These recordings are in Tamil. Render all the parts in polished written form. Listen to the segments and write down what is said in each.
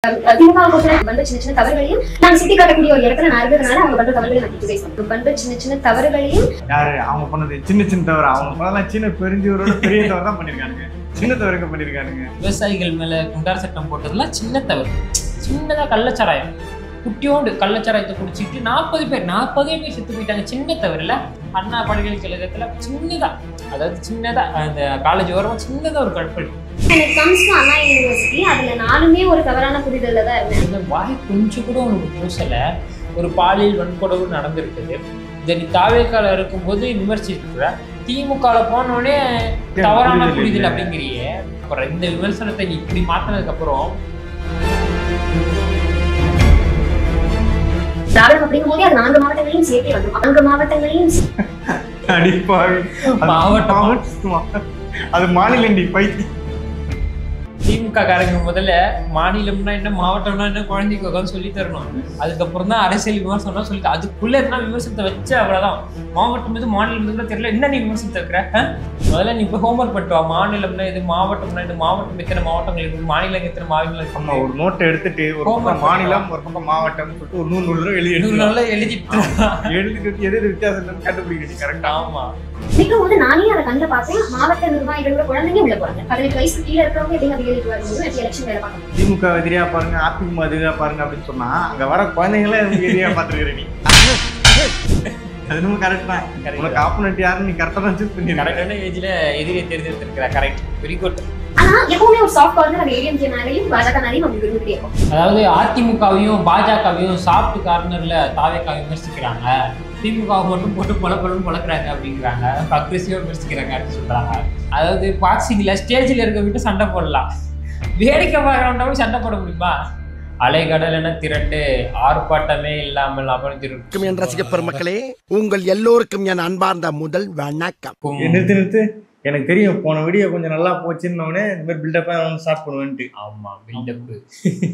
திமுக பண்ற சின்ன சின்ன தவறுகளையும் நான் சுட்டி காட்டக்கூடிய ஒரு இடத்துல நான் இருக்கிறதுனால அவங்க பண்ற தவறுகளை நான் கிரிட்டிசைஸ் பண்றேன். பண்ற சின்ன சின்ன தவறுகளையும் யாரு அவங்க பண்ணது சின்ன சின்ன தவறு, அவங்க பண்ணலாம் சின்ன பெருஞ்சவரோட பெரிய தவறு தான் பண்ணிருக்காங்க, சின்ன தவறுக்கு பண்ணிருக்கானுங்க. விவசாயிகள் மேல குண்டார் சட்டம் போட்டதுலாம் சின்ன தவறு. சின்னதா கள்ளச்சாராயம், குட்டியோண்டு கள்ளச்சாராயத்தை குடிச்சிட்டு 40 பேர் செத்து போயிட்டாங்க. சின்ன தவறு இல்ல. அண்ணா பல்கலைக்கழகத்துல சின்னதா, அதாவது சின்னதா அந்த காலேஜ் ஓரமா சின்னதா ஒரு கற்பழி. எனக்கு comes to அண்ணா யூனிவர்சிட்டி, அதுல நானுமே ஒரு தவறான புரிதல்ல தான் இருந்தேன். இந்த வாய் கொஞ்சம் கூட உனக்கு பூசல. ஒரு பாலியல் வன்கொடுமை நடந்திருக்குது. இதை நீ தாவேக்கால இருக்கும்போது விமர்சிக்கிற, திமுக போனோடனே தவறான புரிதல் அப்படிங்கிறியே. அப்புறம் இந்த விமர்சனத்தை நீ இப்படி மாத்தினதுக்கு அப்புறம் திராவிடம் அப்படிங்கும் போதே அது 4 மாவட்டங்களையும் சேர்த்தே வரும். 4 மாவட்டங்களையும் மாவட்டம் அது மாநிலண்டி பைத்தி. திமுக காரங்க முதல்ல மாநிலம்னா என்ன, மாவட்டம்னா என்ன குழந்தைக்கு உட்காந்து சொல்லி தரணும். அதுக்கப்புறம் தான் அரசியல் விமர்சனம் சொல்லிட்டு அதுக்குள்ள இருந்தா விமர்சனத்தை வச்சு அவ்வளவுதான். மாவட்டம் இது மாநிலம் கூட தெரியல, என்ன நீ விமர்சனத்தை இருக்கிற? முதல்ல நீ இப்போ ஹோம்ஒர்க் பண்ணுவா. மாநிலம்னா இது, மாவட்டம்னா இது, மாவட்டம் எத்தனை மாவட்டங்கள் இருக்கு, மாநிலம் எத்தனை மாநிலம் இருக்கு. நம்ம ஒரு நோட்டை எடுத்துட்டு ஒரு பக்கம் மாநிலம் ஒரு பக்கம் மாவட்டம் சொல்லிட்டு ஒரு 100 தடவை எழுதிட்டு எது வித்தியாசம் கண்டுபிடிக்கிறது கரெக்டா? ஆமா. நிற்கும்போது நானே அதை கண்டு பார்த்தேன். மாவட்ட நிர்வாகிகளோட குழந்தைங்க உள்ள போறாங்க. 18 வயசு கீழே இருக்கிறவங்க எப்படிங்க அதிகாரிக்கு வரும்போது எலெக்ஷன் வேலை பார்க்கணும். திமுக எதிரியா பாருங்க, அதிமுக எதிரியா பாருங்க அப்படின்னு சொன்னா அங்க வர குழந்தைங்களே எதிரியா பாத்துருக்கிற நீ. அது நம்ம கரெக்ட் தான். உனக்கு ஆப்போனன்ட் யாருன்னு நீ கரெக்டா தான் சூஸ் பண்ணி கரெக்டான ஏஜ்ல எதிரியை தேர்ந்தெடுத்திருக்கிற. Correct, very good. ஆனா எப்பவுமே ஒரு சாஃப்ட் கார்னர் அந்த ஏடிஎம்கே மேலையும் பாஜக மேலையும் நமக்கு இருந்துகிட்டே இருக்கும். அதாவது அதிமுகவையும் பாஜகவையும் சாஃப்ட் கார்னர்ல தாவேக்கா விமர்சிக்கிறாங்க, திமுக மட்டும் போட்டு பொழக்கிறாங்க அப்படிங்கிறாங்க, அக்ரெசிவா விமர்சிக்கிறாங்க அப்படின்னு சொல்றாங்க. அதாவது பாக்ஸிங்ல ஸ்டேஜ்ல இருக்க விட்டு சண்டை போடலாம், வேடிக்கை பார்க்கறவங்க சண்டை போட முடியுமா? அலைகடல் என திரண்டு ஆர்ப்பாட்டமே இல்லாமல் அமர்ந்திருக்கும் என் ரசிக பெருமக்களே, உங்கள் எல்லோருக்கும் என் அன்பார்ந்த முதல் வணக்கம். நிறுத்து எனக்கு தெரியும் போன வீடியோ கொஞ்சம் நல்லா போச்சுன்னு இந்த மாதிரி பில்டப்பா ஸ்டார்ட் பண்ணுவேன்ட்டு. ஆமா, பில்டப்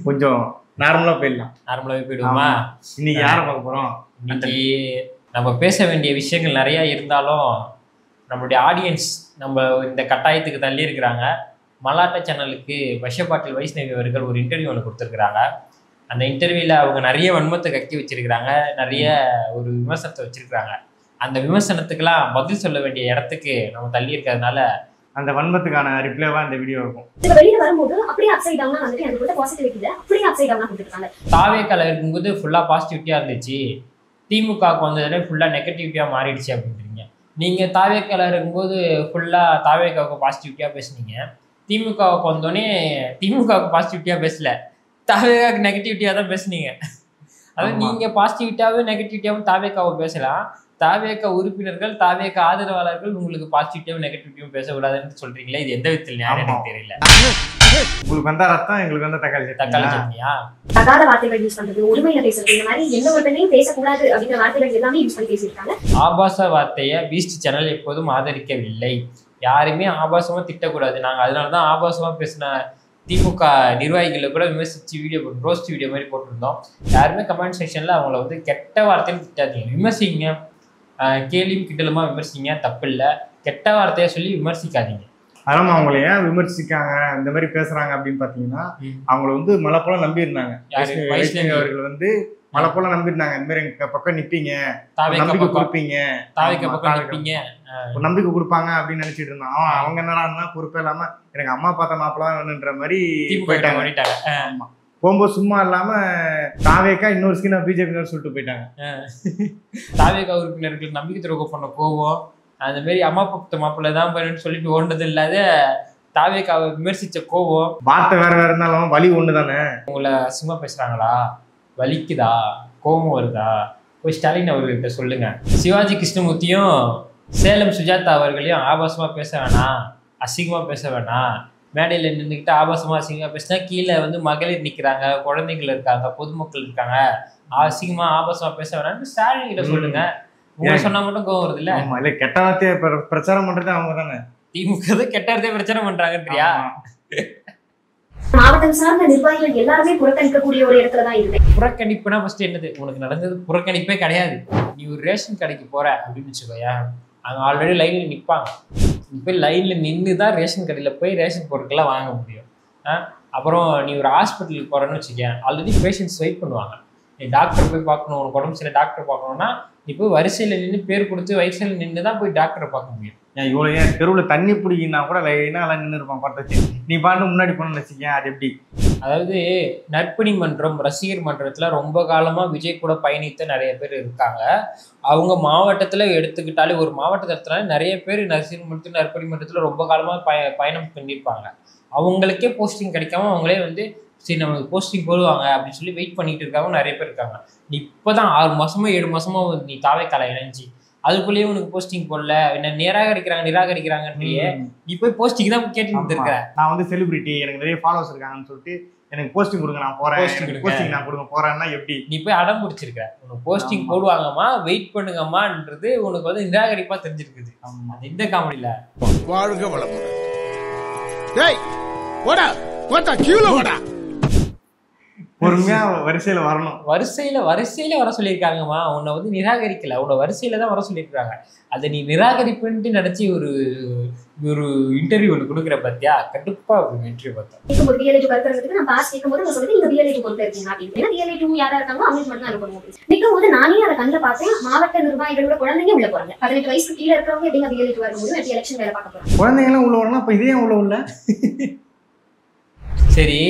கொஞ்சம் நார்மலா போயிடலாம். நார்மலாவே போயிடுவோமா? இன்னைக்கு யாரை பார்க்க போறோம்? இன்னைக்கு நம்ம பேச வேண்டிய விஷயங்கள் நிறைய இருந்தாலும் நம்மளுடைய ஆடியன்ஸ் நம்ம இந்த கட்டாயத்துக்கு தள்ளி இருக்கிறாங்க. மலாட்டா சேனலுக்கு வஷப்பாட்டில் வைஷ்ணவி அவர்கள் ஒரு இன்டர்வியூ ஒன்று கொடுத்துருக்குறாங்க. அந்த இன்டர்வியூவில் அவங்க நிறைய வன்மத்தை கக்கி வச்சிருக்கிறாங்க, நிறைய ஒரு விமர்சனத்தை வச்சிருக்கிறாங்க. அந்த விமர்சனத்துக்கெல்லாம் பதில் சொல்ல வேண்டிய இடத்துக்கு நம்ம தள்ளி இருக்கிறதுனால அந்த வன்மத்துக்கான ரிப்ளைவா இந்த வீடியோ இருக்கும். வெளியில வரும்போது அப்படியே அப்சைட் டவுனா வந்துட்டு எனக்கு கூட பாசிட்டிவிட்டி இல்ல, அப்படியே அப்சைட் டவுனா கொடுத்துருக்காங்க. தாவேக்கால இருக்கும்போது ஃபுல்லா பாசிட்டிவிட்டியா இருந்துச்சு, திமுகவுக்கு வந்ததுல ஃபுல்லா நெகட்டிவிட்டியா மாறிடுச்சு அப்படின்றீங்க. நீங்க தாவேக்கால இருக்கும்போது ஃபுல்லா தாவேக்காவுக்கு பாசிட்டிவிட்டியா பேசுனீங்க, திமுகவுக்கு வந்தோடனே திமுகவுக்கு பாசிட்டிவிட்டியா பேசல, தாவேக்காவுக்கு நெகட்டிவிட்டியா தான் பேசுனீங்க. அதாவது நீங்க பாசிட்டிவிட்டியாவும் நெகட்டிவிட்டியாவும் தாவேக்காவை பேசலாம், தாவேக்கா உறுப்பினர்கள் தாவேக்கா ஆதரவாளர்கள் உங்களுக்கு பாசிட்டிவிட்டியும் நெகட்டிவிட்டியும் பேசக்கூடாதுன்னு சொல்றீங்களே, இது எந்த விதத்தில் எனக்கு தெரியல. உங்களுக்கு வந்தா ரத்தம், எங்களுக்கு வந்து தக்காளி சட்னியா? தகாத வார்த்தைகள் யூஸ் பண்றது, உரிமையில பேசுறது, இந்த மாதிரி எந்த ஒரு பெண்ணையும் பேசக்கூடாது அப்படிங்கிற வார்த்தைகள் எல்லாமே யூஸ் பண்ணி பேசியிருக்காங்க. ஆபாச வார்த்தையை பீஸ்ட் சேனல் எப்போதும் ஆதரிக்கவில்லை. யாருமே ஆபாசமா திட்டக்கூடாது. நாங்க அதனாலதான் ஆபாசமா பேசின திமுக நிர்வாகிகளை கூட விமர்சிச்சு வீடியோ ரோஸ்ட் வீடியோ மாதிரி போட்டிருந்தோம். யாருமே கமெண்ட் செக்ஷன்ல அவங்கள வந்து கெட்ட வார்த்தைன்னு திட்டாதீங்க, விமர்சிங்க, கேலியும் கிட்டலுமா விமர்சிங்க, தப்பு இல்லை. கெட்ட வார்த்தையா சொல்லி விமர்சிக்காதீங்க. அதனால அவங்கள ஏன் விமர்சிக்காங்க இந்த மாதிரி பேசுறாங்க அப்படின்னு பாத்தீங்கன்னா, அவங்கள வந்து மலை போல நம்பி இருந்தாங்க. வைஷ்ணவி அவர்கள் வந்து மலை போல நம்பி இருந்தாங்க. இந்த மாதிரி எங்க பக்கம் நிப்பீங்க, நம்பிக்கை கொடுப்பீங்க, நம்பிக்கை கொடுப்பாங்க அப்படின்னு நினைச்சிட்டு இருந்தான். அவங்க என்னடா பொறுப்பே இல்லாம எனக்கு அம்மா பார்த்த மாப்பிள்ளதான் வேணுன்ற மாதிரி போயிட்டாங்க. ஆமா, போகும்போது சும்மா இல்லாம தாவேக்கா இன்னொரு ஸ்கின் பிஜேபி சொல்லிட்டு போயிட்டாங்க. தாவேக்கா உறுப்பினர்கள் நம்பிக்கை துரோகம் பண்ண போவோம், அந்த மாதிரி அம்மா பார்த்த மாப்பிள்ளை தான் வேணும்னு சொல்லிட்டு ஓடுனது இல்லாத தாவேக்காவை விமர்சிச்ச கோவம். வார்த்தை வேற இருந்தாலும் வலி ஒண்ணுதானே. உங்களை அசிங்கமா பேசுறாங்களா, வலிக்குதா, கோபம் வருதா, போய் ஸ்டாலின் அவர்கள்ட்ட சொல்லுங்க. சிவாஜி கிருஷ்ணமூர்த்தியும் சேலம் சுஜாதா அவர்களையும் ஆபாசமா பேச வேணாம், அசிங்கமா பேச வேணாம், மேடையில் நின்றுக்கிட்டு ஆபாசமா அசிங்கமா பேசினா கீழே வந்து மகளிர் நிற்கிறாங்க, குழந்தைகள் இருக்காங்க, பொதுமக்கள் இருக்காங்க, அசிங்கமா ஆபாசமா பேச வேணாம்னு ஸ்டாலின் கிட்ட சொல்லுங்க. உங்களை சொன்னா மட்டும் கோவம் வருது இல்ல? இல்ல, கெட்ட வார்த்தையை பிரச்சாரம் பண்றது அவங்க தானே. திமுக கெட்ட வார்த்தையை பிரச்சனை பண்றாங்கன்றியா? மாவட்டம் சார்ந்த நிர்வாகிகள் எல்லாருமே புறக்கணிக்கக்கூடிய ஒரு இடத்துலதான் இருக்கு. புறக்கணிப்புனா ஃபர்ஸ்ட் என்னது? உனக்கு நடந்தது புறக்கணிப்பே கிடையாது. நீ ஒரு ரேஷன் கடைக்கு போற அப்படின்னு வச்சுக்கோயா, அங்க ஆல்ரெடி லைன்ல நிற்பாங்க. இப்போ லைன்ல நின்று தான் ரேஷன் கடையில போய் ரேஷன் பொருட்கள்லாம் வாங்க முடியும். அப்புறம் நீ ஒரு ஹாஸ்பிட்டலுக்கு போகிறேன்னு வச்சுக்கேன், ஆல்ரெடி பேஷண்ட்ஸ் வெயிட் பண்ணுவாங்க. நீ டாக்டர் போய் பார்க்கணும், உனக்கு உடம்பு சில டாக்டர் பார்க்கணுன்னா நீ போய் வரிசையில் நின்று பேர் கொடுத்து வரிசையில் நின்று தான் போய் டாக்டரை பார்க்க முடியும். ஏன் இவ்வளோ ஏன் தெருவில் தண்ணி பிடிக்கினா கூட லைனாக எல்லாம் நின்று இருப்பான் பார்த்து நீ பாட்டு முன்னாடி போகணும்னு வச்சுக்கேன். அது எப்படி? அதாவது நற்பணி மன்றம், ரசிகர் மன்றத்தில் ரொம்ப காலமாக விஜய் கூட பயணித்த நிறைய பேர் இருக்காங்க. அவங்க மாவட்டத்தில் எடுத்துக்கிட்டாலே ஒரு மாவட்டத்தில் நிறைய பேர் ரசிகர் மன்றத்தில் நற்பணி மன்றத்தில் ரொம்ப காலமாக பயணம் பண்ணியிருப்பாங்க. அவங்களுக்கே போஸ்டிங் கிடைக்காம அவங்களே வந்து சரி நமக்கு போஸ்டிங் போடுவாங்க அப்படின்னு சொல்லி வெயிட் பண்ணிட்டு இருக்காங்க நிறைய பேர் இருக்காங்க. நீ இப்போ தான் 6 மாசமோ 7 மாசமோ நீ தாவேக்கால இணைஞ்சி அதுக்குள்ளேயே உனக்கு போஸ்டிங் போடல, என்ன நிராகரிக்கிறாங்கன்றியே நீ போய் போஸ்டிங் தான் கேட்டு இருக்க. நான் வந்து செலிபிரிட்டி, எனக்கு நிறைய ஃபாலோவர்ஸ் இருக்காங்கன்னு சொல்லிட்டு எனக்கு போஸ்டிங் கொடுங்க, நான் போறேன், போஸ்டிங் நான் கொடுங்க போறேன்னா எப்படி? நீ போய் அடம் பிடிச்சிருக்க, உனக்கு போஸ்டிங் போடுவாங்கம்மா வெயிட் பண்ணுங்கம்மான்றது உனக்கு வந்து நிராகரிப்பா தெரிஞ்சிருக்குது. அது இந்த காமெடியில வாழ்க வளமுடன். டேய் போடா போடா கீழ போடா. பொறுமையா வரிசையில வரணும். வரிசையில வர சொல்லியிருக்காங்கம்மா, உன்னை வந்து நிராகரிக்கல, உன்னை வரிசையில தான் வர சொல்லியிருக்காங்க. அதை நீ நிராகரிப்புன்ட்டு நினைச்சு ஒரு இன்டர்வியூ ஒன்று கொடுக்குற பார்த்தியா, கண்டிப்பா இன்டர்வியூ பார்த்தேன். கேட்கும்போது DLA2 கருத்துறதுக்கு நான் பாஸ் கேட்கும்போது நான் சொல்றது இந்த DLA2 பொறுத்த இருக்கீங்க அப்படின்னு. ஏன்னா DLA2 யாரா இருக்காங்களோ அவங்களுக்கு மட்டும் தான் இருக்கணும். நிற்கும்போது நானே அதை கண்ட பார்த்தேன். மாவட்ட நிர்வாகிகளோட குழந்தைங்க உள்ள போறாங்க. 18 வயசுக்கு கீழே இருக்கிறவங்க எப்படிங்க DLA2 வரும்போது எப்படி எலெக்ஷன் வேலை பார்க்க போறாங்க? குழந்தைங்களாம் உள்ள வரணும். அப்ப இதே உள்ள உள்ள சரி,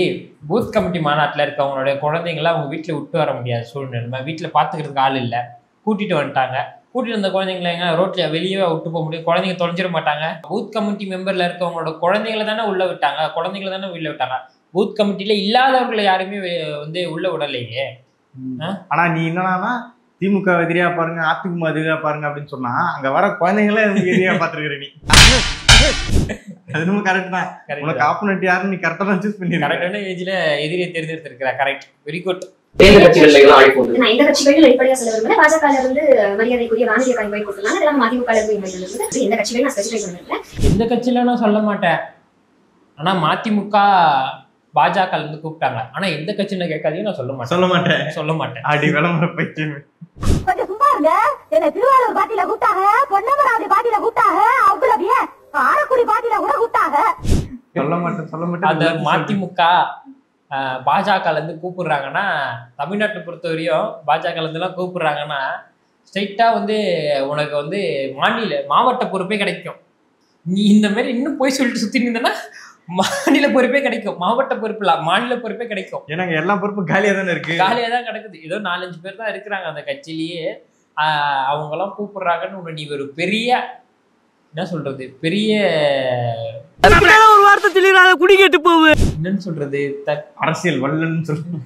பூத் கமிட்டி மாநாட்டில் இருக்கவங்களுடைய குழந்தைங்களாம் அவங்க வீட்டில் விட்டு வர முடியாத சூழ்நிலை, வீட்டில் பார்த்துக்கிறதுக்கு ஆள் இல்லை, கூட்டிட்டு வந்துட்டாங்க. கூட்டிட்டு வந்த குழந்தைங்கள எங்க ரோட்ல வெளியே விட்டு போக முடியும்? குழந்தைங்க தொலைஞ்சிட மாட்டாங்க? பூத் கமிட்டி மெம்பர்ல இருக்கவங்களோட குழந்தைங்களை தானே உள்ள விட்டாங்க, குழந்தைங்களை தானே உள்ள விட்டாங்க. பூத் கமிட்டியில இல்லாதவர்களை யாருமே வந்து உள்ள விடலையே. ஆனா நீ என்னன்னா திமுக எதிரியா பாருங்க, அதிமுக எதிரியா பாருங்க அப்படின்னு சொன்னா அங்க வர குழந்தைங்களே எதிரியா பாத்துருக்கிற நீ. அது நம்ம கரெக்ட் தான். உனக்கு ஆப்போனன்ட் யாருன்னு நீ கரெக்டா தான் சூஸ் பண்ணி கரெக்டான ஏஜ்ல எதிரியை தேர்ந்தெடுத்திருக்கிற. Correct, very good. எந்த கட்சிகளும் வெளிப்படையா சொல்ல விரும்பல. பாஜக இருந்து மரியாதைக்குரிய வானதியை இன்வைட் கொடுத்தாங்க. அதெல்லாம் மதிமுக இருந்து இன்வைட் பண்ணிருந்தது. எந்த கட்சிகளும் நான் ஸ்பெசிஃபை பண்ணல. எந்த கட்சியில நான் சொல்ல மாட்டேன். ஆனா மதிமுக பாஜக இருந்து கூப்பிட்டாங்க. ஆனா எந்த கட்சின்னு கேட்காதீங்க, நான் சொல்ல மாட்டேன். அடி விளம்பர பைத்தியம். கொஞ்சம் சும்மா இருங்க. என்ன திருவாரூர் பாட்டில கூட்டாங்க, பொன்னமராவதி பாட்டில கூட்டாங்க, அவ்வளவு ஆரக்குடி பாட்டில கூட கூட்டாங்க. சொல்ல மாட்டேன். அந்த மதிமுக பாஜகல இருந்து கூப்பிடுறாங்கன்னா, தமிழ்நாட்டை பொறுத்த வரையும் பாஜகல இருந்து எல்லாம் கூப்பிடுறாங்கன்னா ஸ்ட்ரைட்டா வந்து உனக்கு வந்து மாவட்ட பொறுப்பே கிடைக்கும். நீ இந்த மாதிரி இன்னும் போய் சொல்லிட்டு சுத்தி இருந்தேன்னா மாநில பொறுப்பே கிடைக்கும். மாவட்ட பொறுப்பு இல்ல, மாநில பொறுப்பே கிடைக்கும். ஏன்னா எல்லா பொறுப்பும் காலியா தானே இருக்கு. காலியா தான் கிடக்குது. ஏதோ 4-5 பேர் தான் இருக்கிறாங்க அந்த கட்சியிலேயே. அவங்க எல்லாம் கூப்பிடுறாங்கன்னு உன்னை நீ ஒரு பெரிய என்ன சொல்றது, பெரிய ஒரு வார்த்தை தெளிவாக குடி கேட்டு போவு என்னன்னு சொல்றது, அரசியல் வல்லன்னு சொல்றது.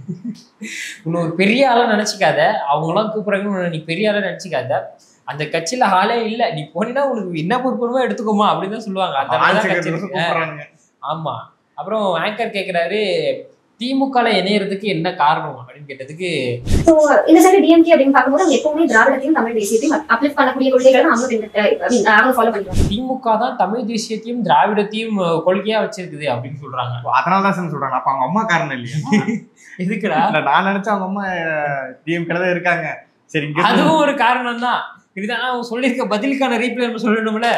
உன்னை ஒரு பெரிய ஆளா நினைச்சிக்காத. அவங்களாம் கூப்பிடுறாங்கன்னு நீ பெரிய ஆளா நினைச்சிக்காத. அந்த கட்சியில ஆளே இல்ல, நீ போனீங்கன்னா உனக்கு என்ன பொறுப்புமா எடுத்துக்கோமா அப்படின்னு தான் சொல்லுவாங்க. அந்த ஆமா. அப்புறம் ஆங்கர் கேட்கிறாரு, திமுக இணையறதுக்கு என்ன காரணம் அப்படின்னு கேட்டதுக்கு, இந்த சைடு டிஎம்கே அப்படின்னு பார்க்கும்போது அவங்க எப்பவுமே திராவிடத்தையும் தமிழ் தேசியத்தையும் அப்லிஃப்ட் பண்ணக்கூடிய கொள்கைகளை அவங்க ஃபாலோ பண்றாங்க. திமுக தான் தமிழ் தேசியத்தையும் திராவிடத்தையும் கொள்கையா வச்சிருக்குது அப்படின்னு சொல்றாங்க. அதனால தான் சொல்றாங்க. அப்ப அவங்க அம்மா காரணம் இல்லையா? எதுக்குடா? நான் நினைச்சேன் அவங்க அம்மா டிஎம்கே தான் இருக்காங்க. சரி, அதுவும் ஒரு காரணம் தான். இதுதான் அவங்க சொல்லியிருக்க பதிலுக்கான ரீப்ளை நம்ம சொல்லணும்ல.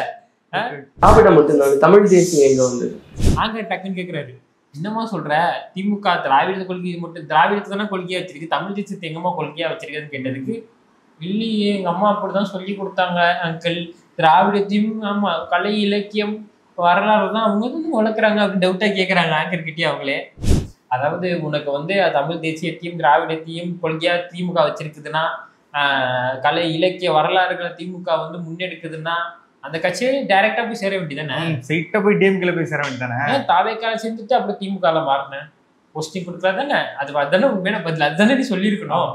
தமிழ் தேசியம் எங்க வந்து ஆங்க டக்குன்னு கேட்கிறாரு, என்னமா சொல்ற, திமுக திராவிட கொள்கை மட்டும் திராவிடத்தை தானே கொள்கையா வச்சிருக்கு, தமிழ் தேசியத்தை எங்கம்மா கொள்கையா வச்சிருக்குன்னு கேட்டதுக்கு, இல்லையே எங்க அம்மா அப்படிதான் சொல்லி கொடுத்தாங்க அங்கிள், திராவிடத்தையும் ஆமா கலை இலக்கியம் வரலாறு தான் அவங்க வந்து வளர்க்குறாங்க அப்படின்னு டவுட்டா கேட்கறாங்க ஆங்கர்கிட்டயே அவங்களே. அதாவது உனக்கு வந்து தமிழ் தேசியத்தையும் திராவிடத்தையும் கொள்கையா திமுக வச்சிருக்குதுன்னா, கலை இலக்கிய வரலாறுகளை திமுக வந்து முன்னெடுக்குதுன்னா அந்த கட்சியை டைரக்டா போய் சேர வேண்டியதானே? சைட்டா போய் டிஎம்கேல போய் சேர வேண்டியதானே? தாவேக்கால சேர்ந்துட்டு அப்படி திமுக மாறினேன் போஸ்டிங் கொடுக்கலாம் தானே? அதுதானே உண்மையான பதில். அதுதானே நீ சொல்லியிருக்கணும்.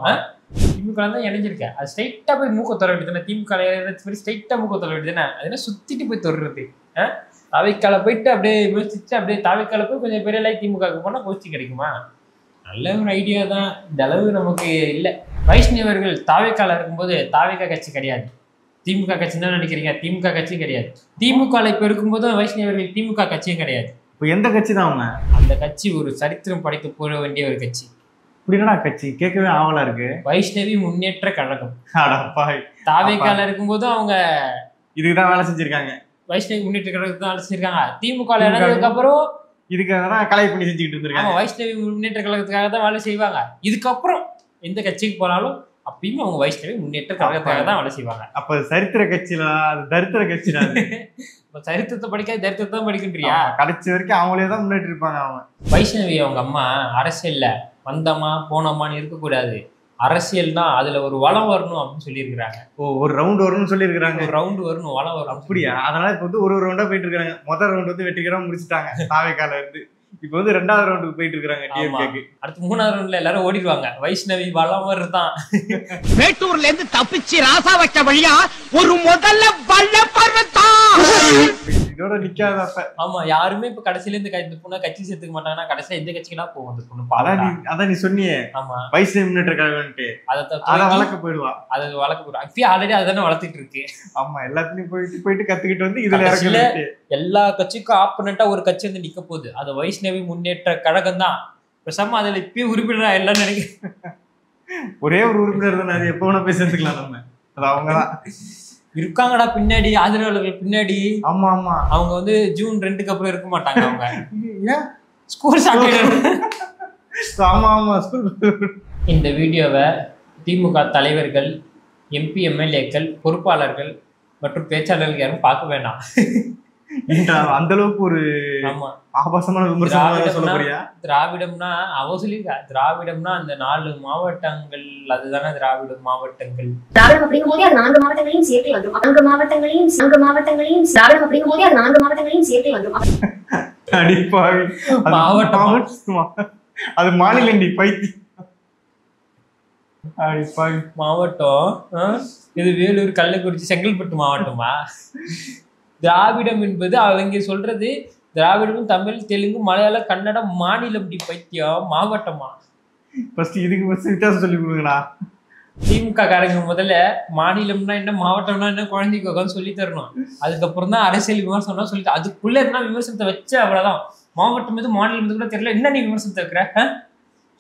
திமுக தான் இணைஞ்சிருக்கேன், அது ஸ்ட்ரைட்டா போய் மூக்க தொட வேண்டியதானே? திமுக ஸ்ட்ரைட்டா மூக்க தொட வேண்டியதானே? அதெல்லாம் சுத்திட்டு போய் தொடுறது. தாவேக்கால போயிட்டு அப்படியே விமர்சிச்சு அப்படியே தாவேக்கால போய் கொஞ்சம் பெரிய லைக் திமுக போனா போஸ்டிங் கிடைக்குமா? நல்ல ஒரு ஐடியா தான். இந்த அளவு நமக்கு இல்லை. வைஷ்ணவர்கள் தாவேக்கால இருக்கும்போது தாவேக்கா கட்சி கிடையாது, திமுக கட்சி தான் நினைக்கிறீங்க. திமுக கட்சியும் கிடையாது. திமுக இப்ப இருக்கும்போது வைஷ்ணவர்கள் திமுக கட்சியும் கிடையாது. இப்போ எந்த கட்சி தான் அவங்க? அந்த கட்சி ஒரு சரித்திரம் படைக்க போட வேண்டிய ஒரு கட்சி. புரியலடா கட்சி கேட்கவே ஆவலா இருக்கு. வைஷ்ணவி முன்னேற்ற கழகம். தாவேக்கால இருக்கும்போது அவங்க இதுக்குதான் வேலை செஞ்சிருக்காங்க. வைஷ்ணவி முன்னேற்ற கழகத்துக்கு தான் வேலை செஞ்சிருக்காங்க. திமுக இணைஞ்சதுக்கு அப்புறம் இதுக்காக தான் கலை பண்ணி செஞ்சுக்கிட்டு இருந்திருக்காங்க. வைஷ்ணவி முன்னேற்ற கழகத்துக்காக தான் வேலை செய்வாங்க. இதுக்கப்புறம் எந்த கட்சிக்கு போனாலும் அப்பயுமே அவங்க வைஷ்ணவி முன்னேற்ற கழகத்துக்காக தான் வேலை செய்வாங்க. அப்ப சரித்திர கட்சியில அது தரித்திர கட்சியில சரித்திரத்தை படிக்காது தரித்திரத்தை தான் படிக்கின்றியா? கடைசி வரைக்கும் அவங்களே தான் முன்னேற்றி இருப்பாங்க. அவங்க வைஷ்ணவி அவங்க அம்மா அரசியல்ல வந்தமா போனோமான்னு இருக்கக்கூடாது, அரசியல்னா அதுல ஒரு வளம் வரணும் அப்படின்னு சொல்லியிருக்கிறாங்க. ஒரு ரவுண்ட் வரணும்னு சொல்லியிருக்கிறாங்க. ஒரு ரவுண்டு வரணும், வளம் வரும். அப்படியா? அதனால இப்ப வந்து ஒரு ரவுண்டா போயிட்டு இருக்காங்க. முதல் ரவுண்ட் வந்து வெற்றிகரமா முடிச்சுட்டாங்க தாவேக்கால இருந்து. இப்ப வந்து 2வது ரவுண்டுக்கு போயிட்டு இருக்காங்க டிஎம்கேக்கு. அடுத்து 3வது ரவுண்ட்ல எல்லாரும் ஓடிடுவாங்க. வைஷ்ணவி வளம் வருதான். மேட்டூர்ல இருந்து தப்பிச்சு ராசா வச்ச வழியா ஒரு முதல்ல வல்ல பர்வத்தா இதோட நிக்காத. அப்ப ஆமா, யாருமே இப்ப கடைசியில இந்த பொண்ணை கட்சி சேர்த்துக்க மாட்டாங்கன்னா கடைசியில எந்த கட்சிக்கெல்லாம் போகும் அந்த பொண்ணு. அதான் நீ சொன்னியே. ஆமா, வைஷ்ணவி முன்னேற்ற கழகம்ட்டு அதை வளர்க்க போயிடுவா. அதை வளர்க்க போயிடுவா. இப்பயே ஆல்ரெடி அதுதானே வளர்த்துட்டு இருக்கு. ஆமா, எல்லாத்துலயும் போயிட்டு கத்துக்கிட்டு வந்து இதுல இறக்கல. எல்லா கட்சிக்கும் ஆப்போனண்டா ஒரு கட்சி வந்து நிக்க போகுது. அது வைஷ்ணவி முன்னேற்ற கழகம் தான். பேசாம அதுல இப்பயே உறுப்பினரா எல்லாம் நினைக்கிறேன். ஒரே ஒரு உறுப்பினர் தானே, அது எப்ப வேணா போய் சேர்த்துக்கலாம் நம்ம. அது அவங்கதான் இருக்காங்கடா பின்னாடி, ஆதரவாளர்கள் பின்னாடி. ஆமா ஆமா, அவங்க வந்து ஜூன் 2க்கு அப்புறம் இருக்க மாட்டாங்க. அவங்க ஸ்கூல் ஸ்டார்ட். ஆமா ஆமா, ஸ்கூல். இந்த வீடியோவை திமுக தலைவர்கள், எம்பி, எம்எல்ஏக்கள், பொறுப்பாளர்கள் மற்றும் பேச்சாளர்கள் யாரும் பார்க்க வேண்டாம். அந்த அளவுக்கு ஒரு ஆபாசமான விமர்சனம் சொல்ல போறியா? திராவிடம்னா அவ சொல்லிருக்கா, திராவிடம்னா அந்த 4 மாவட்டங்கள், அதுதானே திராவிட மாவட்டங்கள். திராவிடம் அப்படிங்கும் போதே அது 4 மாவட்டங்களையும் சேர்த்து வந்துடும். 4 மாவட்டங்களையும் திராவிடம் அப்படிங்கும் போதே அது 4 மாவட்டங்களையும் சேர்த்து வந்துடும். அடிப்பாவி, மாவட்டம் அது மாநிலண்டி பைத்தி. அடிப்பாவி மாவட்டம் இது வேலூர், கள்ளக்குறிச்சி, செங்கல்பட்டு மாவட்டமா? திராவிடம் என்பது அவங்க சொல்றது திராவிடமும் தமிழ், தெலுங்கு, மலையாளம், கன்னடம், மாநிலம். டி பைத்தியம், மாவட்டமா? இதுக்கு வித்தியாசம் சொல்லி கொடுங்கடா. திமுக காரங்க முதல்ல மாநிலம்னா என்ன, மாவட்டம்னா என்ன குழந்தைக்கு உட்காந்து சொல்லி தரணும். அதுக்கப்புறம் தான் அரசியல் விமர்சனம் சொல்லி, அதுக்குள்ள இருந்தா விமர்சனத்தை வச்சு அவ்வளவுதான். மாவட்டம் எது மாநிலம் எது கூட தெரியல, என்ன நீ விமர்சனத்தை வைக்கிற?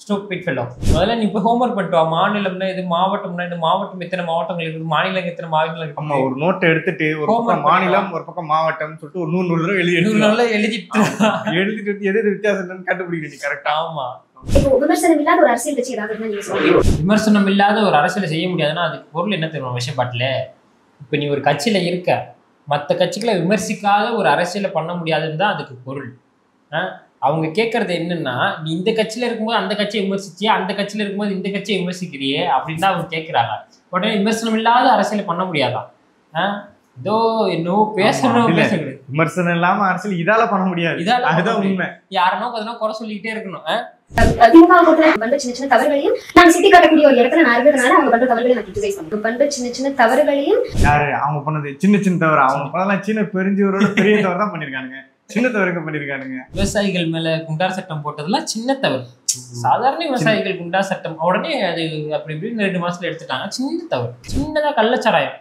Stupid fellow. முதல்ல நீ இப்போ ஹோம்வொர்க் பண்ணிட்டு வா. மாநிலம்னா இது, மாவட்டம்னா இது, மாவட்டம் எத்தனை மாவட்டங்கள் இருக்குது, மாநிலம் எத்தனை மாநிலம் இருக்கு. ஆமா, ஒரு நோட்டை எடுத்துட்டு ஒரு பக்கம் மாநிலம் ஒரு பக்கம் மாவட்டம் சொல்லிட்டு ஒரு 100 தடவை எழுதிட்டு எது வித்தியாசம் கண்டுபிடிக்க நீ கரெக்டா? ஆமா. விமர்சனம் இல்லாத ஒரு அரசியல் கட்சி ஏதாவது விமர்சனம் இல்லாத ஒரு அரசியலை செய்ய முடியாதுன்னா அதுக்கு பொருள் என்ன தெரியும் விஷயப்பாட்டுல? இப்ப நீ ஒரு கட்சியில இருக்க, மற்ற கட்சிகளை விமர்சிக்காத ஒரு அரசியலை பண்ண முடியாதுன்னு தான் அதுக்கு பொருள். அவங்க கேட்கறது என்னன்னா, நீ இந்த கட்சியில இருக்கும்போது அந்த கட்சியை விமர்சிச்சியா, அந்த கட்சியில இருக்கும்போது இந்த கட்சியை விமர்சிக்கிறியே அப்படின்னு தான் அவங்க கேட்கிறாங்க. உடனே விமர்சனம் இல்லாத அரசியலை பண்ண முடியாதான்? ஏதோ என்னவோ பேசணும். விமர்சனம் இல்லாம அரசியல் இதால பண்ண முடியாது. அதுதான் உண்மை. யாருனோ அதெல்லாம் குறை சொல்லிக்கிட்டே இருக்கணும். திமுக பண்ற சின்ன சின்ன தவறுகளையும் நான் சுட்டி காட்டக்கூடிய ஒரு இடத்துல நான் இருக்கிறதுனால அவங்க பண்ற தவறுகளை நான் கிரிட்டிசைஸ் பண்ணுவேன். பண்ற சின்ன சின்ன தவறுகளையும் யாரு அவங்க பண்ணது சின்ன சின்ன தவறு, அவங்க பண்ணலாம் சின்ன பெருஞ்சவரோட பெரிய தவறு தான் பண்ணிருக்கானுங்க. சின்ன தவறுங்க பண்ணிருக்கானுங்க. விவசாயிகள் மேல குண்டார் சட்டம் போட்டதெல்லாம் சின்ன தவறு. சாதாரண விவசாயிகள் குண்டார் சட்டம் உடனே அது அப்படி இப்படின்னு 2 மாசத்துல எடுத்துட்டாங்க. சின்ன தவறு. சின்னதா கள்ளச்சாராயம்,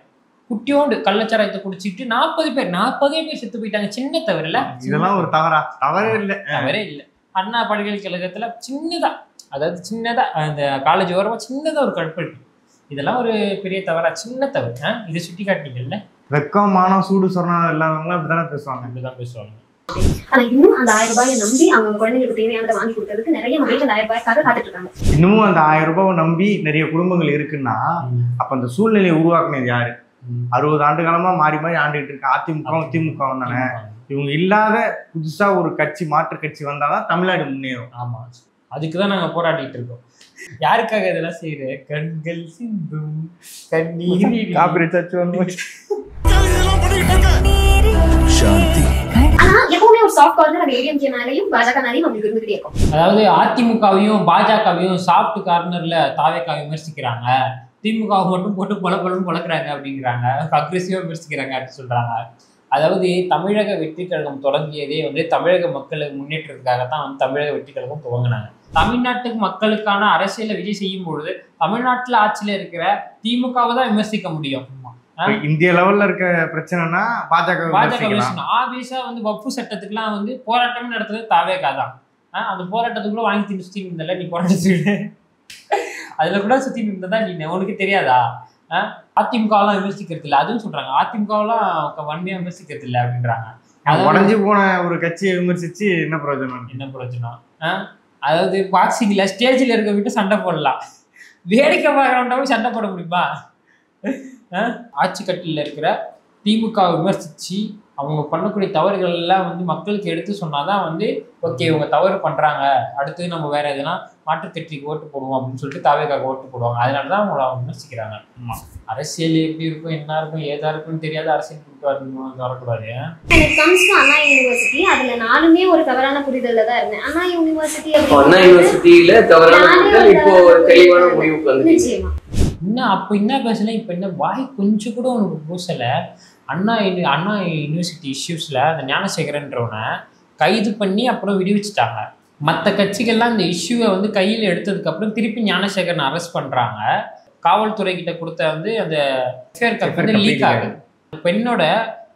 குட்டியோண்டு கள்ளச்சாராயத்தை குடிச்சிட்டு 40 பேர் செத்து போயிட்டாங்க. சின்ன தவறு இல்ல? இதெல்லாம் ஒரு தவறா? தவறே இல்ல. அண்ணா பல்கலைக்கழகத்துல சின்னதா, அதாவது சின்னதா அந்த காலேஜ் ஓரமா சின்னதா ஒரு கற்பழிப்பு, இதெல்லாம் ஒரு பெரிய தவறா? சின்ன தவறு. இதை சுட்டி காட்டினீங்கல்ல. வெக்கம், மானம், சூடு சொரணம் இல்லாதவங்க அப்படிதானே பேசுவாங்க. இப்படிதான் பேசுவாங்க. ஆனா இன்னும் அந்த 1000 ரூபாயை நம்பி அவங்க குழந்தைங்களுக்கு தேவையானதை வாங்கி கொடுக்கறதுக்கு நிறைய மகளிர் அந்த 1000 ரூபாய்க்காக காத்துட்டு இருக்காங்க. இன்னமும் அந்த 1000 ரூபாவை நம்பி நிறைய குடும்பங்கள் இருக்குன்னா அப்ப அந்த சூழ்நிலையை உருவாக்குனது யாரு? 60 ஆண்டு காலமா மாறி மாறி ஆண்டுகிட்டு இருக்க அதிமுக திமுக தானே. இவங்க இல்லாத புதுசா ஒரு கட்சி, மாற்று கட்சி வந்தாதான் தமிழ்நாடு முன்னேறும். ஆமா, அதுக்குதான் நாங்க போராடிட்டு இருக்கோம். யாருக்காக இதெல்லாம் செய்யற? கண்கள் சிந்தும் கண்ணீர் காப்பிரைட் சர்ச் வந்து ஆனா எப்பவுமே ஒரு சாஃப்ட் கார்னர் அந்த ஏடிஎம்கே மேலையும் பாஜக மேலையும் அவங்களுக்கு இருந்துகிட்டே இருக்கும். அதாவது அதிமுகவையும் பாஜகவையும் சாஃப்ட் கார்னர்ல தாவேக்கா விமர்சிக்கிறாங்க, திமுக மட்டும் போட்டு பொலப்பொலன்னு பொழக்கிறாங்க அப்படிங்கிறாங்க, அக்ரெசிவா விமர்சிக்கிறாங்க அப்படின்னு சொல்றாங்க. அதாவது தமிழக வெற்றி கழகம் தொடங்கியதே வந்து தமிழக மக்களை முன்னேற்றத்துக்காகத்தான் வந்து தமிழக வெற்றி கழகம் துவங்கினாங்க. தமிழ்நாட்டுக்கு மக்களுக்கான அரசியலை விஜய் செய்யும் பொழுது தமிழ்நாட்டுல ஆட்சியில இருக்கிற திமுகவை தான் விமர்சிக்க முடியும். இந்திய லெவல்ல இருக்க பிரச்சனைனா பாஜக ஆபியஸா வந்து வக்ஃபு சட்டத்துக்குலாம் வந்து போராட்டம் நடத்துறது தாவேக்கா தான். அந்த போராட்டத்துக்குள்ள வாங்கி சுத்தி இருந்தல, நீ போராட்டத்துக்கு அதுல கூட சுத்தி இருந்ததா நீ உனக்கு தெரியாதா? அதிமுகவெல்லாம் விமர்சிக்கிறது இல்லை அதுவும் சொல்றாங்க. அதிமுகவெல்லாம் வன்மையா விமர்சிக்கிறது இல்லை அப்படின்றாங்க. உடஞ்சு போன ஒரு கட்சியை விமர்சிச்சு என்ன பிரயோஜனம்? அதாவது பாக்ஸிங்ல ஸ்டேஜ்ல இருக்க விட்டு சண்டை போடலாம், வேடிக்கை பார்க்கறவன்டாவும் சண்டை போட முடியுமா? ஆட்சி கட்டில இருக்கிற திமுக விமர்சிச்சு அவங்க பண்ணக்கூடிய தவறுகள் எல்லாம் வந்து மக்களுக்கு எடுத்து சொன்னாதான் வந்து ஓகே இவங்க தவறு பண்றாங்க, அடுத்து நம்ம வேற எதுனா மாற்றுக்கட்சிக்கு ஓட்டு போடுவோம் அப்படின்னு சொல்லிட்டு தாவேக்காக ஓட்டு போடுவாங்க. அதனாலதான் அவங்கள அவங்க விமர்சிக்கிறாங்க. அரசியல் எப்படி இருக்கும், என்ன இருக்கும், ஏதா இருக்கும்னு தெரியாத அரசியல் வரக்கூடாது. அண்ணா யூனிவர்சிட்டி அதுல நானுமே ஒரு தவறான புரிதல்ல தான் இருந்தேன். அண்ணா யூனிவர்சிட்டியில தவறான புரிதல் இப்போ ஒரு தெளிவான முடிவுக்கு வந்து நிச்சயமா இன்னும் அப்போ என்ன பேசல, இப்போ என்ன வாய் கொஞ்சம் கூட உனக்கு பூசலை. அண்ணா யூனிவர்சிட்டி இஷ்யூஸில் அந்த ஞானசேகரன்றவனை கைது பண்ணி அப்புறம் விடுவிச்சிட்டாங்க. மற்ற கட்சிகள்லாம் இந்த இஷ்யூவை வந்து கையில் எடுத்ததுக்கப்புறம் திருப்பி ஞானசேகரனை அரெஸ்ட் பண்ணுறாங்க. காவல்துறை கிட்ட கொடுத்த வந்து அந்த எஃப்ஐஆர் காப்பி வந்து லீக் ஆகுது. பெண்ணோட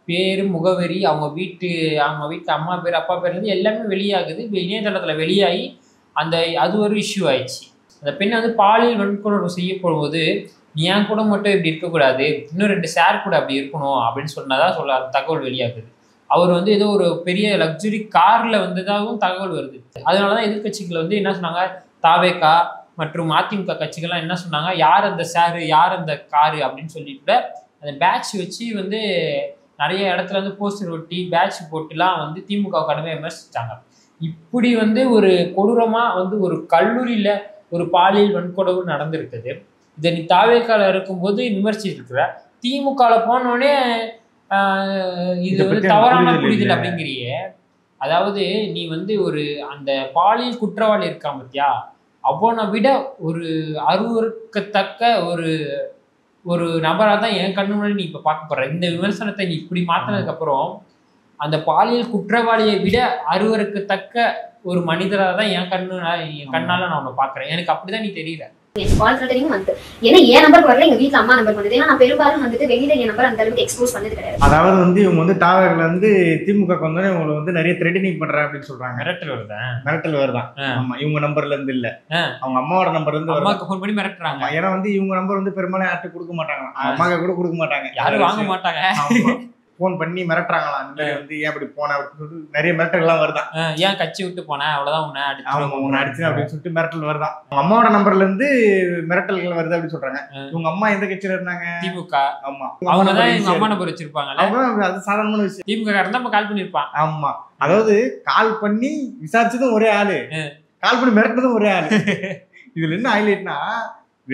பேர், முகவரி, அவங்க வீட்டு அம்மா பேர், அப்பா பேர்லேருந்து எல்லாமே வெளியாகுது. இணையதளத்தில் வெளியாகி அது ஒரு இஷ்யூ ஆயிடுச்சு. அந்த பெண்ணை வந்து பாலியல் வன்கொடுமை செய்யப்படும்போது நீ ஏன் கூட மட்டும் இப்படி இருக்கக்கூடாது, இன்னும் 2 ஷேர் கூட அப்படி இருக்கணும் அப்படின்னு சொன்னதான் தகவல் வெளியாகுது. அவர் வந்து ஏதோ ஒரு பெரிய லக்ஸுரி காரில் வந்ததாகவும் தகவல் வருது. அதனால தான் எதிர்கட்சிகள் வந்து என்ன சொன்னாங்க, தாவேகா மற்றும் அதிமுக கட்சிகள்லாம் என்ன சொன்னாங்க, யார் அந்த ஷேரு, யார் அந்த காரு அப்படின்னு சொல்லிட்டு அந்த பேட்ச் வச்சு வந்து நிறைய இடத்துல வந்து போஸ்டர் ஒட்டி பேட்ச் போட்டுலாம் வந்து திமுக கடுமையாக விமர்சிச்சிட்டாங்க. இப்படி வந்து ஒரு கொடூரமாக வந்து ஒரு கல்லூரியில் ஒரு பாலியல் வன்கொடுமை நடந்திருக்குது. இதை நீ தாவேக்கால இருக்கும்போது விமர்சிச்சிருக்கிற, திமுகல போனோடனே இது வந்து தவறான புரிதல் அப்படிங்கிறியே. அதாவது நீ வந்து ஒரு அந்த பாலியல் குற்றவாளி இருக்கான் பத்தியா, அவனை விட ஒரு அருவருக்கத்தக்க ஒரு நபராக தான் என் கண்ணு முன்னாடி நீ இப்போ பார்க்க போற. இந்த விமர்சனத்தை நீ இப்படி மாற்றினதுக்கு அப்புறம் அந்த பாலியல் குற்றவாளியை விட அருவருக்கத்தக்க ஒரு மனிதராக தான் என் கண்ணால நான் உன்னை பார்க்குறேன். எனக்கு அப்படிதான் நீ தெரியல. ஏன்னா என் நம்பர் வரல, எங்க வீட்டுல அம்மா நம்பர் வந்தது. ஏன்னா நான் பெரும்பாலும் வந்துட்டு வெளியில என் நம்பர் அந்த அளவுக்கு எக்ஸ்போஸ் பண்ணது கிடையாது. அதாவது வந்து இவங்க வந்து தாவேல வந்து திமுக வந்து இவங்களை வந்து நிறைய த்ரெட்டனிங் பண்ற அப்படின்னு சொல்றாங்க. மிரட்டல் வருதான். ஆமா, இவங்க நம்பர்ல இருந்து இல்ல, அவங்க அம்மாவோட நம்பர்ல இருந்து அம்மாக்கு ஃபோன் பண்ணி மிரட்டுறாங்க. ஏன்னா வந்து இவங்க நம்பர் வந்து பெரும்பாலும் யார்கிட்ட கொடுக்க மாட்டாங்க, அம்மாக்கு கூட கொடுக்க மாட்டாங்க, யாரும் வாங்க மாட்டாங்க. போன் பண்ணி மிரட்டுறாங்களாம். இந்த மாதிரி வந்து ஏன் அப்படி போன அப்படின்னு சொல்லிட்டு நிறைய மிரட்டல் எல்லாம் வருதான். ஏன் கட்சி விட்டு போனேன், அவ்வளவுதான் உன்னை அடிச்சு அப்படின்னு சொல்லிட்டு மிரட்டல் வருதான். அவங்க அம்மாவோட நம்பர்ல இருந்து மிரட்டல்கள் வருது அப்படின்னு சொல்றாங்க. இவங்க அம்மா எந்த கட்சியில இருந்தாங்க? திமுக. ஆமா, அவங்கதான் எங்க அம்மா நம்பர் வச்சிருப்பாங்க. அது சாதாரணமான விஷயம். திமுக நம்ம கால் பண்ணிருப்பான். ஆமா, அதாவது கால் பண்ணி விசாரிச்சதும் ஒரே ஆளு, கால் பண்ணி மிரட்டதும் ஒரே ஆளு. இதுல என்ன ஹைலைட்னா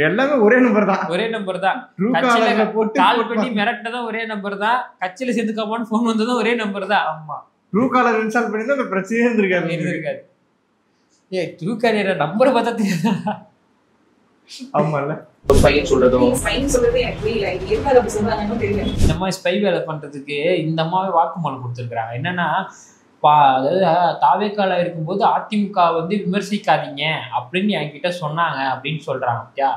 எல்லாமே ஒரே நம்பர் தான். கால் பண்ணி மிரட்டதும் ஒரே நம்பர் தான், கட்சியில சேர்ந்துக்காமான்னு போன் வந்ததும் ஒரே நம்பர் தான். ஆமா, ட்ரூ காலர் இன்ஸ்டால் பண்ணி தான் அந்த பிரச்சனையே இருந்திருக்காது. ட்ரூ காலர் நம்பர் பார்த்தா தெரியாதா? ஆமால, பையன் சொல்றதும் இந்த மாதிரி ஸ்பை வேலை பண்றதுக்கு இந்த அம்மாவே வாக்குமூலம் கொடுத்துருக்காங்க. என்னன்னா அதாவது தாவேக்கால இருக்கும்போது அதிமுக வந்து விமர்சிக்காதீங்க அப்படின்னு என்கிட்ட சொன்னாங்க அப்படின்னு சொல்றாங்க.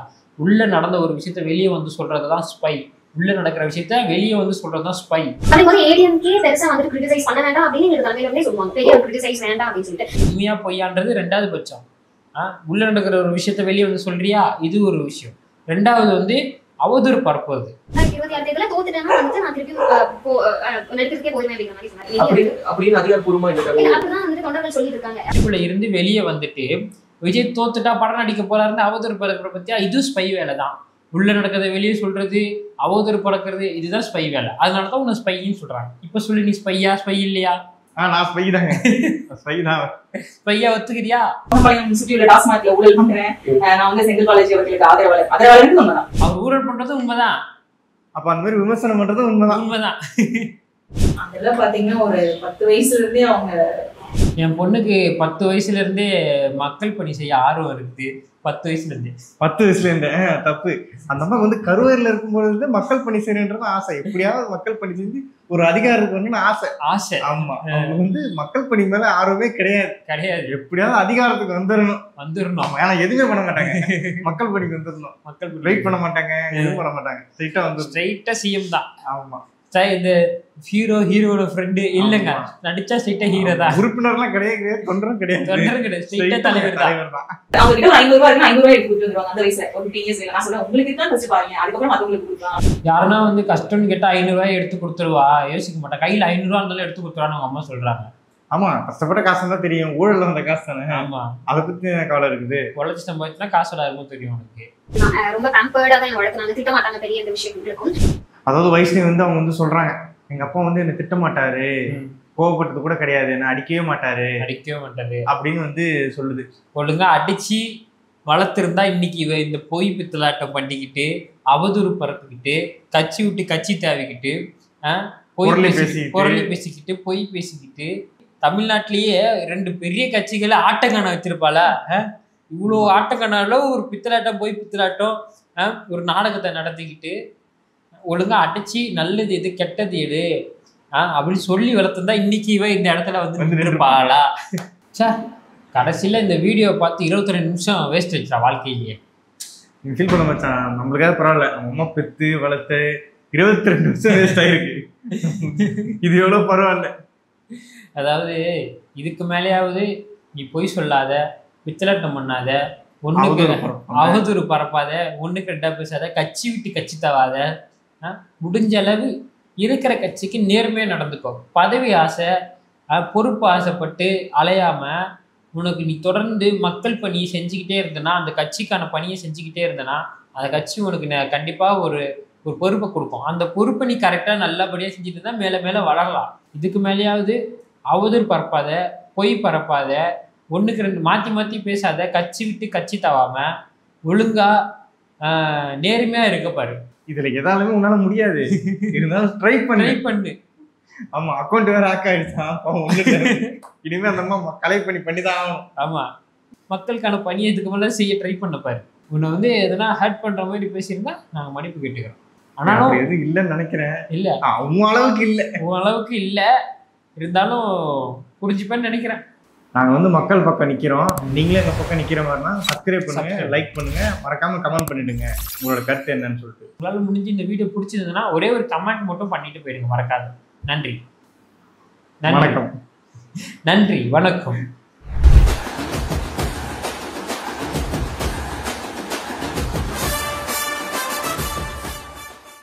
உள்ள நடந்த ஒரு விஷயத்த வெளியே வந்து சொல்றதுதான் ஸ்பை, உள்ள நடக்கிற விஷயத்த வெளியே வந்து சொல்றதுதான் ஸ்பை. உண்மையா பொய்யான்றது 2வது பட்சம். உள்ள நடக்கிற ஒரு விஷயத்த வெளியே வந்து சொல்றியா, இது ஒரு விஷயம். 2வது வந்து அவதூறு பரப்புவது. இருந்து வெளியே வந்துட்டு விஜய் தோத்துட்டா படம் நடிக்க போறாருன்னு அவதூறு பறக்கிற பத்தியா, இது ஸ்பை வேலை தான். உள்ள நடக்கிறத வெளியே சொல்றது, அவதூறு பறக்கிறது, இதுதான் ஸ்பை வேலை. அதனாலதான் உன்னை ஸ்பைன்னு சொல்றாங்க. இப்ப சொல்லி நீ ஸ்பையா ஸ்பை இல்லையா? நான் ஸ்பை தாங்க. ஸ்பை தான். ஸ்பையா ஒத்துக்கிறியா? டாஸ்மாக்ல ஊழல் பண்றேன், நான் வந்து செங்கல் காலேஜ் அவர்களுக்கு ஆதரவாளர் சொன்னதான். அவர் ஊழல் பண்றது உண்மைதான். அப்ப அந்த மாதிரி விமர்சனம் பண்றது உண்மைதான். அதெல்லாம் பாத்தீங்கன்னா ஒரு 10 வயசுல இருந்தே அவங்க, என் பொண்ணுக்கு 10 வயசுல இருந்தே மக்கள் பணி செய்ய ஆர்வம் இருக்குது. 10 வயசுல இருந்தே தப்பு. அந்த அம்மா வந்து கருவறையில இருக்கும்போது மக்கள் பணி செய்யணுன்றது ஆசை. எப்படியாவது மக்கள் பணி செஞ்சு ஒரு அதிகாரத்துக்கு வந்து ஆசை. ஆமா, அவங்க வந்து மக்கள் பணி மேல ஆர்வமே கிடையாது. எப்படியாவது அதிகாரத்துக்கு வந்துடணும். ஏன்னா எதுவுமே பண்ண மாட்டாங்க, மக்கள் பணிக்கு வந்துடணும். மக்கள் வெயிட் பண்ண மாட்டாங்க, எதுவும் பண்ண மாட்டாங்க. ஸ்ட்ரைட்டா சிஎம் தான். ஆமா, இந்த ஹீரோட ஃப்ரெண்டு இல்லைங்க, நடிச்சா ஸ்ட்ரெயிட்டா ஹீரோ தான். உறுப்பினர்லாம் கிடையாது, தொண்டரும் கிடையாது, ஸ்ட்ரெயிட்டா தலைவர் தான். அவங்க கிட்ட 500 ரூபாய் இருக்கு, 500 ரூபாய் எடுத்து கொடுத்துருவாங்க அந்த வயசுல. ஒரு 15 இயர்ஸ் நான் சொல்றேன் உங்களுக்கு தான் ஃபர்ஸ்ட் பாருங்க, அதுக்கப்புறம் மத்தவங்களுக்கு கொடுக்கலாம். யாருன்னா வந்து கஷ்டம்னு கேட்டா 500 ரூபாய் எடுத்து கொடுத்துருவா, யோசிக்க மாட்டா. கையில 500 ரூபா இருந்தாலும் எடுத்து கொடுத்துருவான்னு அவங்க அம்மா சொல்றாங்க. ஆமா, கஷ்டப்பட்ட காசு தான் தெரியும், ஊழல் வந்த காசு தானே. ஆமா, அதை பத்தி கவலை இருக்குது. உழைச்சி சம்பாதிச்சுனா காசு இருக்கும் தெரியும் உனக்கு. ரொம்ப பேம்பர்டா தான் உழைக்கிறாங்க, திட்ட மாட்டாங்க, பெரிய இந்த விஷயம் இருக்கும். அதாவது வைஷ்ணவி வந்து அவங்க வந்து சொல்றாங்க, எங்க அப்பா வந்து என்ன திட்ட மாட்டாரு, கோவப்பட்டது கூட கிடையாது, என்ன அடிக்கவே மாட்டாரு அப்படின்னு வந்து சொல்லுது. ஒழுங்கா அடிச்சு வளர்த்துருந்தா இன்னைக்கு இவ இந்த பொய் பித்தலாட்டம் பண்ணிக்கிட்டு, அவதூறு பரப்பிக்கிட்டு, கட்சி விட்டு கட்சி தேவைக்கிட்டு, பொருளை பேசிக்கிட்டு, பொய் பேசிக்கிட்டு, தமிழ்நாட்டிலேயே 2 பெரிய கட்சிகளை ஆட்டக்கான வச்சிருப்பாளா? இவ்வளோ ஆட்டக்கானால ஒரு பித்தலாட்டம், பொய் பித்தலாட்டம், ஒரு நாடகத்தை நடத்திக்கிட்டு ஒழுங்கா அடிச்சு நல்லது எது கெட்டது எது அப்படின்னு சொல்லி வளர்த்துருந்தா இன்னைக்கு இவ இந்த இடத்துல வந்து நின்றுப்பாளா? சார், கடைசியில இந்த வீடியோ பார்த்து 22 நிமிஷம் வேஸ்ட் ஆயிடுச்சா வாழ்க்கையிலேயே. நீங்க ஃபீல் பண்ண மச்சான், நம்மளுக்காக பரவாயில்ல, நம்ம அம்மா பெத்து வளர்த்து 22 நிமிஷம் வேஸ்ட் ஆயிருக்கு. இது எவ்வளவு பரவாயில்ல. அதாவது இதுக்கு மேலேயாவது நீ பொய் சொல்லாத, பித்தலாட்டம் பண்ணாத, ஒண்ணுக்கு அவதூறு பரப்பாத, ஒண்ணுக்கு 2 பேசாத, கட்சி விட்டு கட்சி தவாத, முடிஞ்ச அளவு இருக்கிற கட்சிக்கு நேர்மையா நடந்துக்கோ. பதவி ஆசை, பொறுப்பு ஆசைப்பட்டு அலையாம உனக்கு நீ தொடர்ந்து மக்கள் பணியை செஞ்சுக்கிட்டே இருந்தனா, அந்த கட்சிக்கான பணியை செஞ்சுக்கிட்டே இருந்தனா, அந்த கட்சி உனக்கு கண்டிப்பா ஒரு பொறுப்பை கொடுக்கும். அந்த பொறுப்பை நீ கரெக்டா நல்லபடியா செஞ்சுட்டு இருந்தா மேல மேல வளரலாம். இதுக்கு மேலேயாவது அவதூறு பரப்பாத, பொய் பரப்பாத, 1க்கு 2 மாத்தி மாத்தி பேசாத, கட்சி விட்டு கட்சி தவாம ஒழுங்கா நேர்மையா இருக்க பாரு. இதுல எதாலுமே உன்னால முடியாது, இருந்தாலும் ட்ரை பண்ணு. ஆமா, அக்கௌண்ட் வேற ஹேக் ஆயிடுச்சான், இனிமே அந்த அம்மா கலெக்ட் பண்ணிதான் ஆகணும். ஆமா, மக்களுக்கான பணியை இதுக்கு மேல செய்ய ட்ரை பண்ண பாரு. உன்னை வந்து எதனா ஹர்ட் பண்ற மாதிரி பேசியிருந்தா நாங்க மன்னிப்பு கேட்டுக்கிறோம். ஆனாலும் எதுவும் இல்லைன்னு நினைக்கிறேன். இல்ல, உன் அளவுக்கு இல்ல, இருந்தாலும் புரிஞ்சுப்பேன்னு நினைக்கிறேன். நாங்க வந்து மக்கள் பக்கம் நிக்கிறோம், நீங்களே எங்க பக்கம் நிக்கிற மாதிரினா சப்ஸ்கிரைப் பண்ணுங்க, லைக் பண்ணுங்க, மறக்காம கமெண்ட் பண்ணிடுங்க உங்களோட கருத்து என்னன்னு சொல்லிட்டு. உங்களால முடிஞ்சு இந்த வீடியோ பிடிச்சிருந்ததுன்னா ஒரே ஒரு கமெண்ட் மட்டும் பண்ணிட்டு போயிடுங்க, மறக்காது. நன்றி, வணக்கம். நன்றி, வணக்கம்.